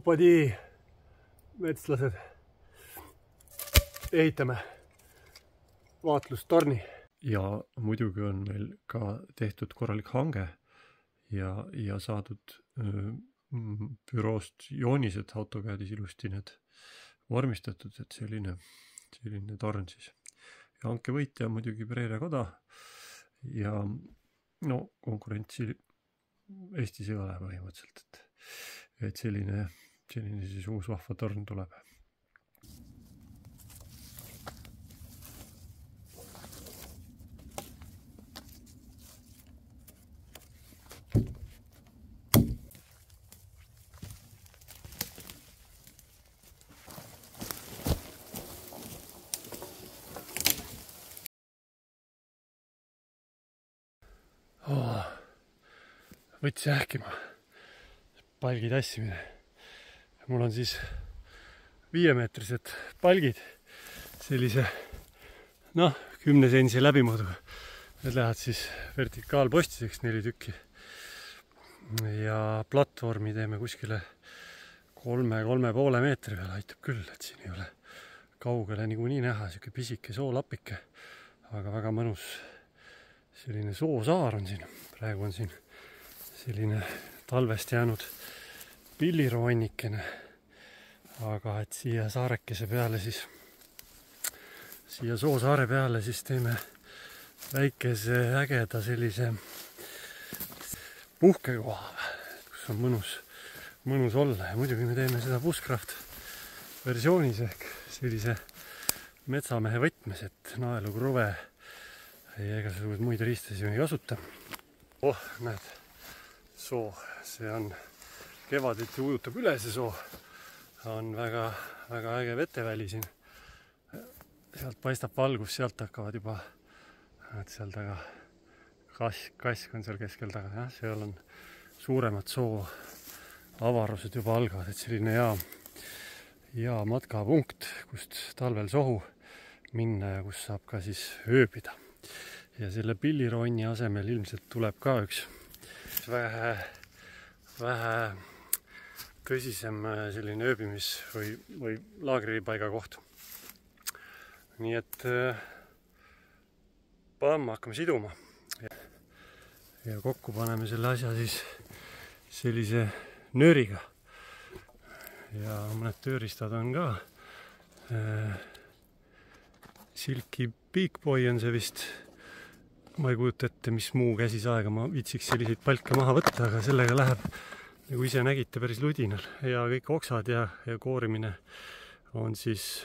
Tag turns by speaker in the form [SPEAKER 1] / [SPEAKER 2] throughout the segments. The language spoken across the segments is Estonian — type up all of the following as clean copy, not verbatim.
[SPEAKER 1] Opadi, metslased, ehitame vaatlustorni. Ja muidugi on meil ka tehtud korralik hange ja saadud büroost joonised AutoCADis ilusti need vormistatud, et selline torn siis. Ja hanke võitja on muidugi Pereira Koda ja no konkurentsi Eestis ei ole põhimõtteliselt, et selline siis uus vahva torn tuleb. Võttis ähkima palgi tassimine. Mul on siis 5-meetrised palgid sellise 10 sentsi läbimõõduga. Need lähevad siis vertikaalpostiseks 4 tükki. Ja platvormi teeme kuskile 3,5 meetri peale, aitab küll, et siin ei ole kaugele niikuinii näha, siuke pisike soolapike, aga väga mõnus selline soosaar on siin. Praegu on siin selline talvest jäänud pilliroonnikene, aga et siia saarekese peale siis, siia soosaare peale siis teeme väikese ägeda sellise puhkekoha, kus on mõnus olla ja muidugi me teeme seda Bushcraft versioonis ehk sellise metsamehe võtmes, et naelu, kruve ja igasugused muid riistasid me ei kasuta. Näed, soo, see on kevaditi ujutab üle, see soo on väga äge veteväli siin. Sealt paistab valgus, sealt hakkavad juba, seal taga kask on seal keskel taga, jah, seal on suuremad soo avarused juba algavad, et selline hea matkapunkt, kust talvel sohu minna ja kus saab ka siis ööbida. Ja selle pillironni asemel ilmselt tuleb ka üks vähe tõsisem selline ööbimis- või laagripaiga koht. Nii et hakkame siduma. Ja kokku paneme selle asja siis sellise nööriga. Ja mõned tööristad on ka. Silky Big Boy on see vist. Ma ei kujuta ette, mis muu käsisaega ma viitsiks selliseid palke maha võtta, aga sellega läheb, nagu ise nägite, päris ludinal. Ja kõik oksad ja koorimine on siis,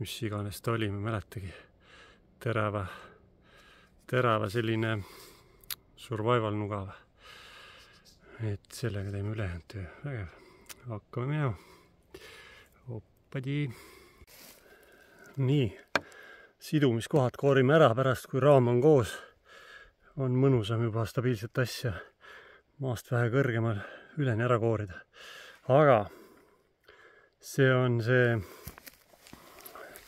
[SPEAKER 1] mis iganes ta oli, ma ei mäletagi, terava selline survival nuga. Et sellega teeme ülejäänud töö. Vägev. Hakkame minema. Opadi. Nii. Sidumiskohad koorime ära pärast, kui raam on koos. On mõnusam juba stabiilset asja maast vähe kõrgemal üleni ära koorida. Aga see on see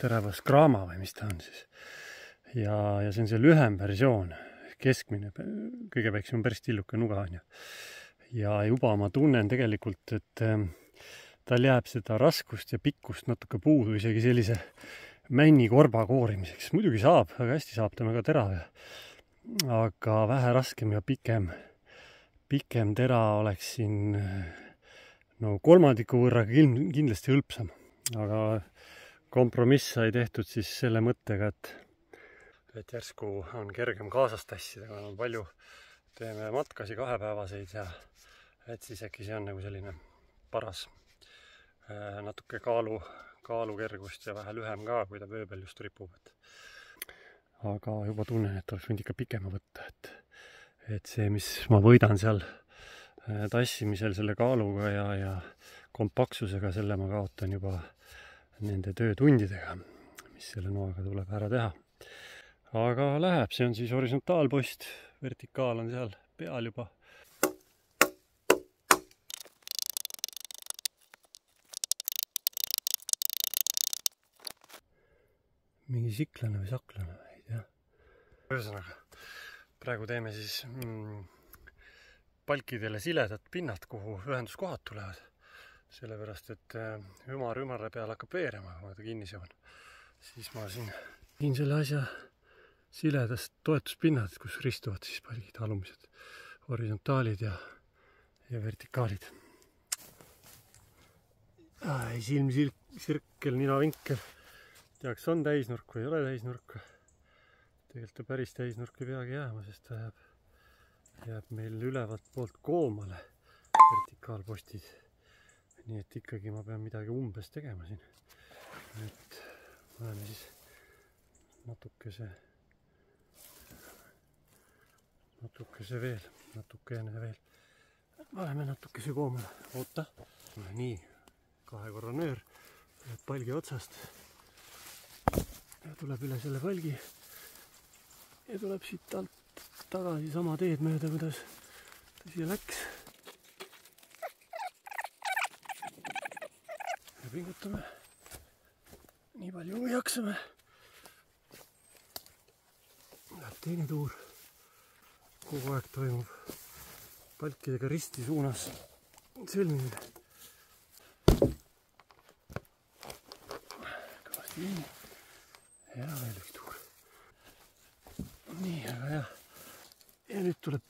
[SPEAKER 1] teravas kraama või mis ta on siis. Ja see on see lühem versioon, keskmine, kõige väiksem on päris tilluke nuga on ju. Ja juba ma tunnen tegelikult, et tal jääb seda raskust ja pikkust natuke puudu isegi sellise männikorba koorimiseks. Muidugi saab, väga hästi saab ta väga terav. Aga vähe raskem ja pikem tera oleks siin kolmandiku võrra kindlasti hõlpsam. Aga kompromiss sai tehtud siis selle mõttega, et järsku on kergem kaasas tassida, kui on palju teeme matkasi 2-päevaseid ja et siis äkki see on nagu selline paras natuke kaalukergust ja vähe lühem ka, kui ta vöö peal just ripub. Aga juba tunnen, et oleks võinud ikka pikema võtta, et see, mis ma võidan seal tassimisel selle kaaluga ja kompaktsusega, selle ma kaotan juba nende töötundidega, mis selle noaga tuleb ära teha. Aga läheb, see on siis horisontaalpost, vertikaal on seal peal juba. Mingi siklane või saklane, ei tea. Ühesõnaga, praegu teeme siis palkidele siledad pinnad, kuhu ühenduskohad tulevad. Sellepärast, et ümar-ümarle peal hakkab veerema, kui ma ta kinni seon. Siis ma siin tegin selle asja siledast toetuspinnad, kus ristuvad siis palgid, alumised, horisontaalid ja vertikaalid. Silmsirkel, ninavinkel. Tea, kas on täisnurk või ei ole täisnurk. Tegelikult ta päris täisnurk ei peagi jääma, sest ta jääb meil ülevalt poolt koomale vertikaalpostid. Nii et ikkagi ma pean midagi umbes tegema siin. Et oleme siis natukene veel. Oleme natukese koomale. Oota. Nii, 2 korra nöör. Palgi otsast. Ja tuleb üle selle palgi. Ja tuleb siit alt tagasi sama teed mööda, kuidas ta siia läks. Ja pingutame. Nii palju kui jaksame. Läheb teine tuur. Kogu aeg toimub palkidega risti suunas sõlmimine. Kõvasti nii. Ja veel üks tuur. Nii, aga jah. Ja nüüd tuleb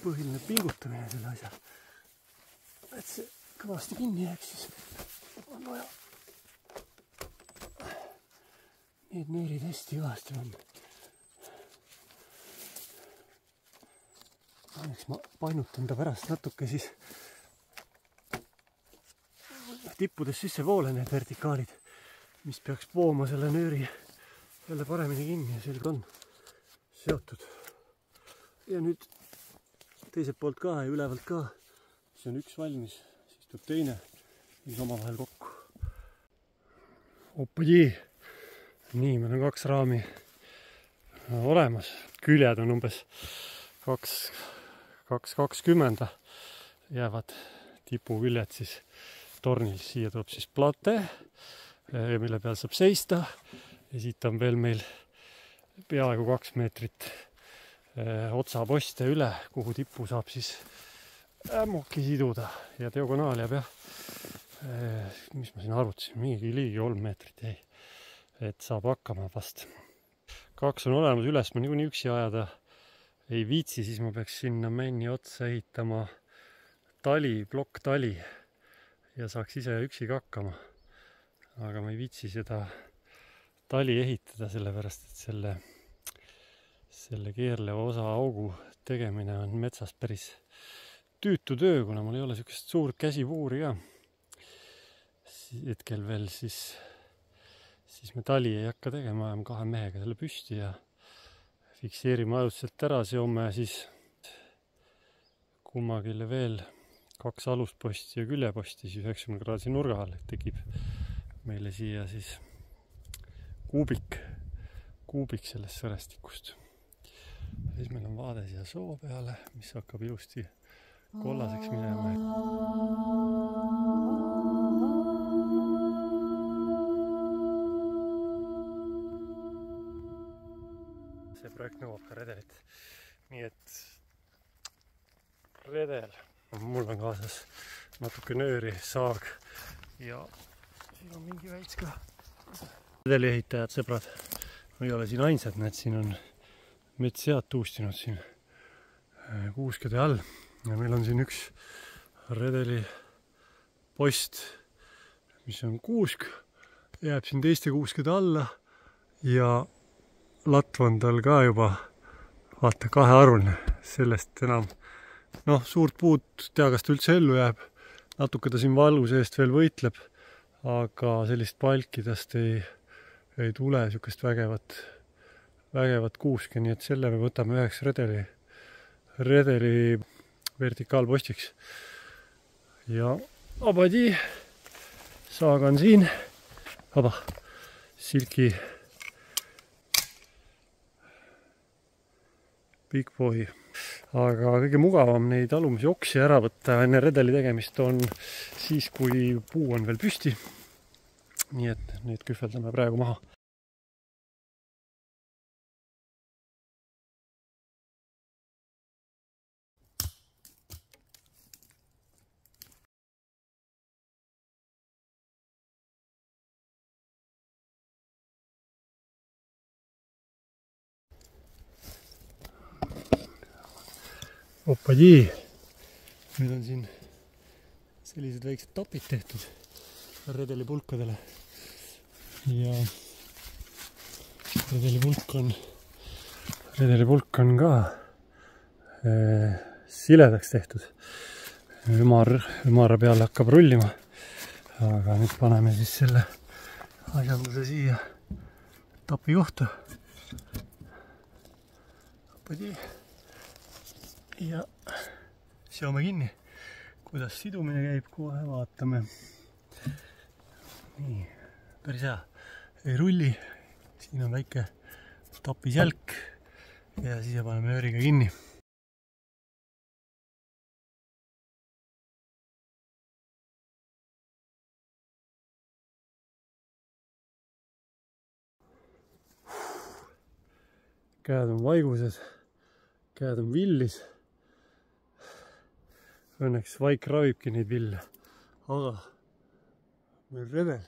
[SPEAKER 1] põhiline pingutamine selle asja. Et see kõvasti kinni jääks, siis on vaja need nöörid hästi kõvasti on. Eks ma painutan ta pärast natuke siis tippudes sisse voole need vertikaalid, mis peaks pooma selle nööri jälle paremini kinni ja selge on seotud. Ja nüüd teiselt poolt ka ja ülevalt ka. See on üks valmis, siis tuleb teine, siis omavahel kokku. Oppadii! Nii, meil on 2 raami olemas. Küljed on umbes 2,20 jäävad tipuküljed siis tornil. Siia tuleb siis plate, mille peal saab seista. Ja siit on veel meil peaaegu 2 meetrit otsaposte üle, kuhu tippu saab siis ämmuki siduda. Ja diagonaal jääb jah, mis ma siin arvutasin, mingi ligi 3 meetrit jäi. Et saab hakkama vast. 2 on olemas, üles ma niikuinii üksi ajada ei viitsi, siis ma peaks sinna männi otsa ehitama plokktali ja saaks ise üksi ka hakkama. Aga ma ei viitsi seda tali ehitada, sellepärast et selle keerleva osa augu tegemine on metsas päris tüütu töö, kuna mul ei ole sellist suurt käsipuuri ka. Hetkel veel siis me tali ei hakka tegema, ajame 2 mehega selle püsti ja fikseerime ajutiselt ära, seome siis kummagile veel 2 alusposti ja küljeposti siis 90 kraadise nurga all, et tekib meile siia siis kuubik sellest sõrestikust. Ja siis meil on vaade siia soo peale, mis hakkab ilusti kollaseks minema. See projekt nõuab ka redelit. Nii et redel. Mul on kaasas natuke nööri, saag ja siin on mingi väits ka. Redeli ehitajad, sõbrad, ei ole siin ainsad, näed, siin on mets head tuustinud siin kuuskede all. Ja meil on siin üks redeli post, mis on kuusk, jääb siin teiste kuuskede alla ja latv on tal ka juba, vaata, 2-arvuline, sellest enam, suurt puud, tea, kas ta üldse ellu jääb, natuke ta siin valgu seest veel võitleb, aga sellist palkidest ei tule sükest vägevat kuuske, nii et selle me võtame üheks redeli vertikaalpostiks. Ja abadi, saaga on siin, silki Big Boy. Aga kõige mugavam neid alumisi oksi ära võtta enne redeli tegemist on siis, kui puu on veel püsti. Nii et need kühveldame praegu maha. Opadii. Nüüd on siin sellised väiksed tapid tehtud redelipulkadele. Ja redelipulk on ka siledaks tehtud. Ümara peale hakkab rullima. Aga nüüd paneme siis selle asjanduse siia tapi kohta. Ja seome kinni. Kuidas sidumine käib, kohe vaatame. Nii, päris hea. Ei rulli. Siin on väike tapisjälk ja siia paneme ööriga kinni. Käed on vaigused, käed on villis. Õnneks vaik ravibki neid ville, aga meil redel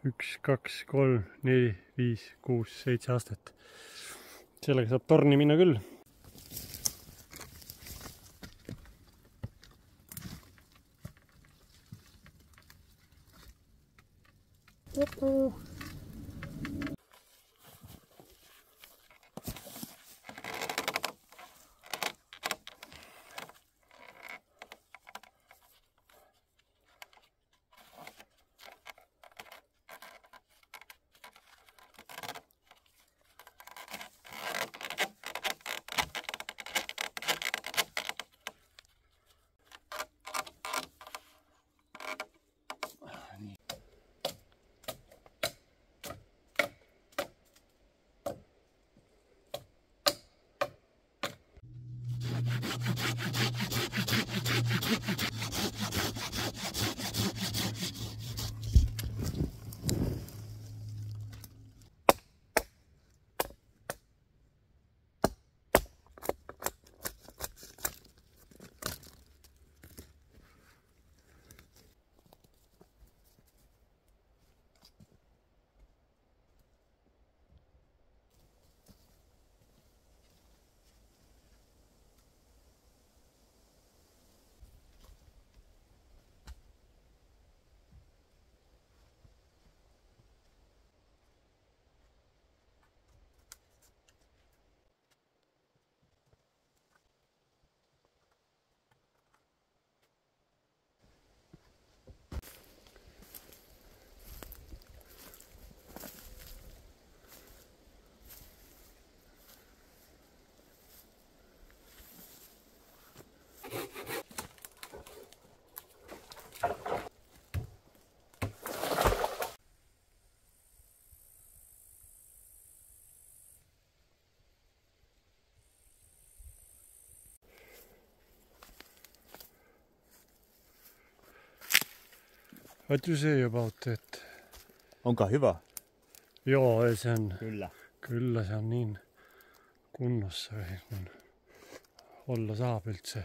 [SPEAKER 1] 1, 2, 3, 4, 5, 6, 7 aastat. Sellega saab torni minna küll. What you say about it?
[SPEAKER 2] Onko hyvä?
[SPEAKER 1] Joo, se on.
[SPEAKER 2] Kyllä
[SPEAKER 1] se on niin kunnossa, kun olla saab üldse.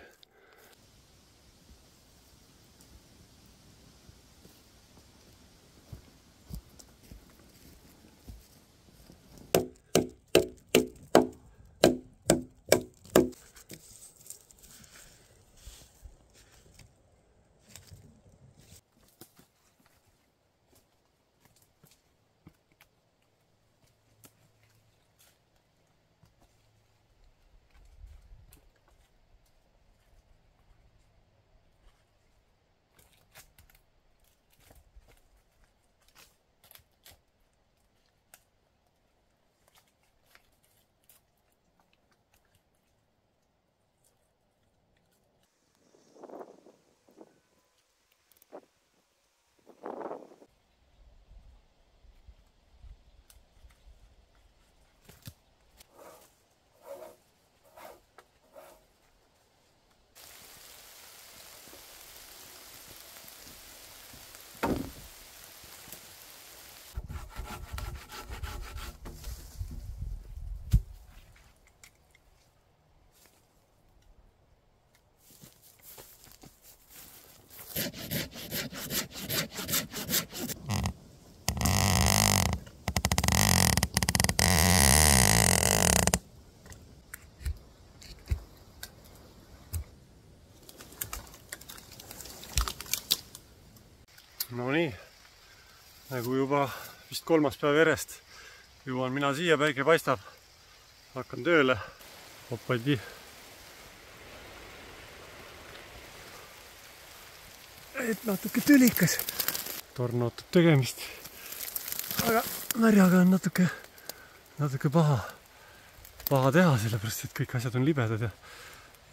[SPEAKER 1] No nii, nagu juba vist 3. päev järjest jõuan mina siia, päike paistab, hakkan tööle. Opadi. Et natuke tülikas. Tornotud tegemist. Aga märjaga on natuke paha teha, sellepärast et kõik asjad on libedad ja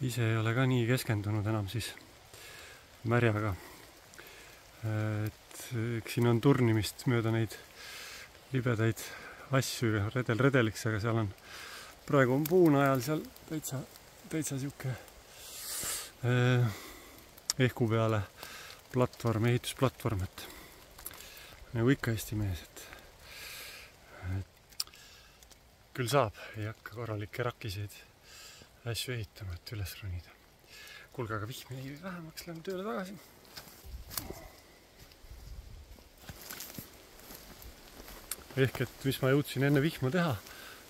[SPEAKER 1] ise ei ole ka nii keskendunud enam siis märjaga. Et siin on turnimist mööda neid libedaid asju redeliks, aga seal on praegu on puuna ajal seal täitsa siuke ehku peale platvorm, ehitusplatvorm, et nagu ikka Eesti mees, et küll saab, ei hakka korralikke rakiseid asju ehitama, et üles ronida. Kuulge, aga vihm jäi vähemaks, lähen tööle tagasi. Ehk et mis ma jõudsin enne vihma teha,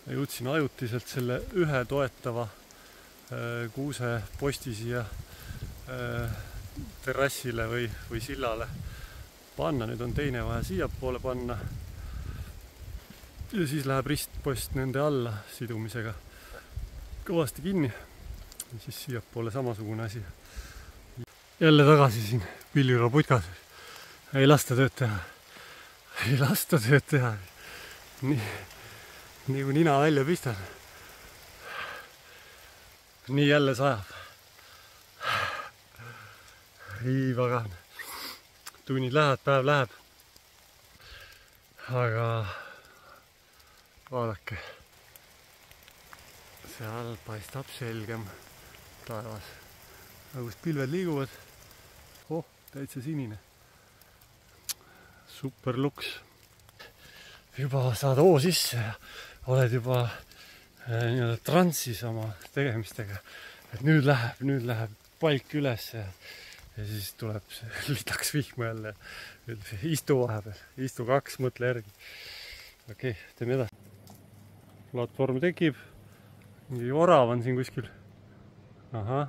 [SPEAKER 1] jõudsin ajutiselt selle ühe toetava kuuseposti siia terrassile või sillale panna. Nüüd on teine vaja siia poole panna. Ja siis läheb ristpost nende alla sidumisega kõvasti kinni. Ja siis siia poole samasugune asi. Jälle tagasi siin pilliraputkas. Ei lasta tööd teha. Ei lasta tööd teha. Nii kui nina välja pistan. Nii jälle sajab. Ei pagan. Tunnid lähevad, päev läheb. Aga vaadake. Seal paistab selgem taevas. Kust pilved liiguvad. Täitsa sinine. Super luks. Juba saad hoo sisse ja oled juba transis oma tegemistega. Et nüüd läheb palk üles ja siis tuleb litaks vihma jälle. Istu vahepeal. Istu 2, mõtle järgi. Okei, teeme edasi. Platvorm tekib. Mingi orav on siin kuskil. Aha.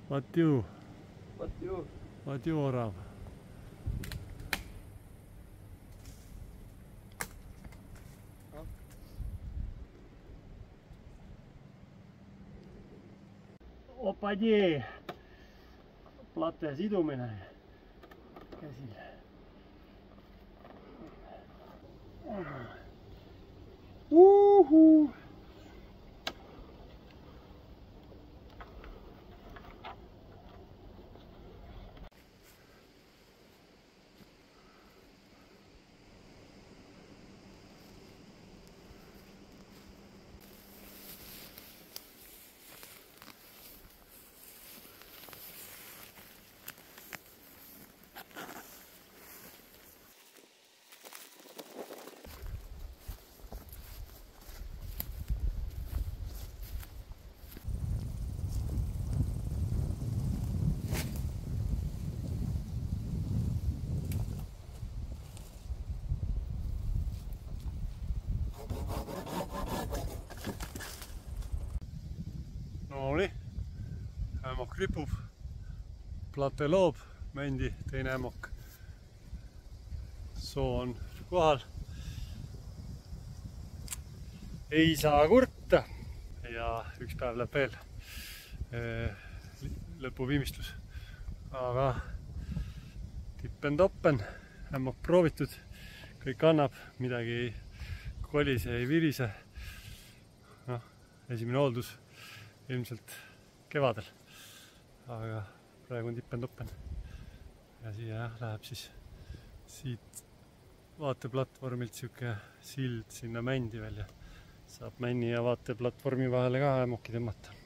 [SPEAKER 1] What you orav? Opadi! Plate sidumine käsil. Uhuu! Oli, ämmok ripub, plate loob, mändi, teine ämmok. Soo on kohal. Ei saa kurta. Ja üks päev läheb veel lõpuviimistlus. Aga tippen-toppen, ämmok proovitud, kõik annab, midagi ei kolise, ei virise. Esimene hooldus ilmselt kevadel, aga praegu on tippen-toppen. Ja siia läheb siis siit vaateplatvormilt siuke sild sinna mändi välja. Saab männi ja vaateplatvormi vahele ka ämmoki tõmmata.